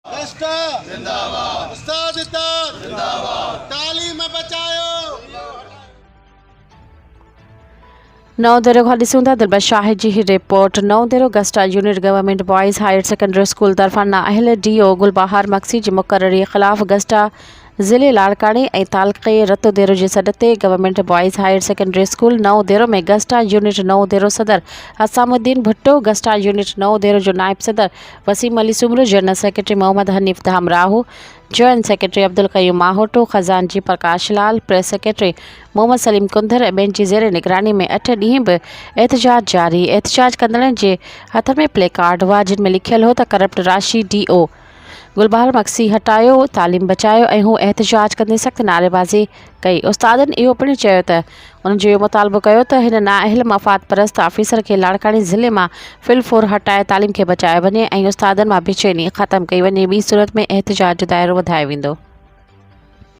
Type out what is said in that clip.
राष्ट्र जिंदाबाद, उस्ताद जिंदाबाद, तालीम बचायो। नवदेरो खाली सुंदा दिलबश शाहिद जी ही report. Naudero Gasta unit government boys higher secondary school तरफा नाअहल DO गुलबहार मक्सी जी मुकर्ररी ख़िलाफ़ गस्टा ज़िले लाड़काने ऐं तालुक़े रतोदेरो जे सॾ ते government boys higher secondary school Naudero में गस्टा यूनिट नवदेरो सदर हसामुद्दीन भुट्टो, गस्टा यूनिट नवदेरो जो नायब सदर Waseem Ali Soomro, general secretary Mohammad Hanif Dhamrahu, joint secretary Abdul Qayyum Mahoto, खजानजी प्रकाश लाल, प्रेस सेक्रेटरी मोहम्मद सलीम कुंदर ऐं ॿियनि जी ज़ेर निगरानी में 8 ॾींहं बि एहतजाज जारी। एहतजाज कंदड़नि जे हथ में प्ले कार्ड हुआ जिन में लिखियल हो त करप्ट राशि DO गुलबहार मक्सी हटायो, तालीम बचायो ऐं हू एहतजाज कंदे सख़्त नारेबाज़ी कई। उस्तादनि इहो पिणु चयो त उन्हनि जो इहो मुतालबो कयो त हिन नाअहल मफ़ाद परस्त ऑफिसर खे लाड़काने ज़िले मां फिलफोर हटाए तालीम खे बचायो वञे ऐं उस्तादनि मां बेचैनी ख़त्म कई वञे। ॿी सूरत में एहतजाज जो दाइरो वधायो वेंदो।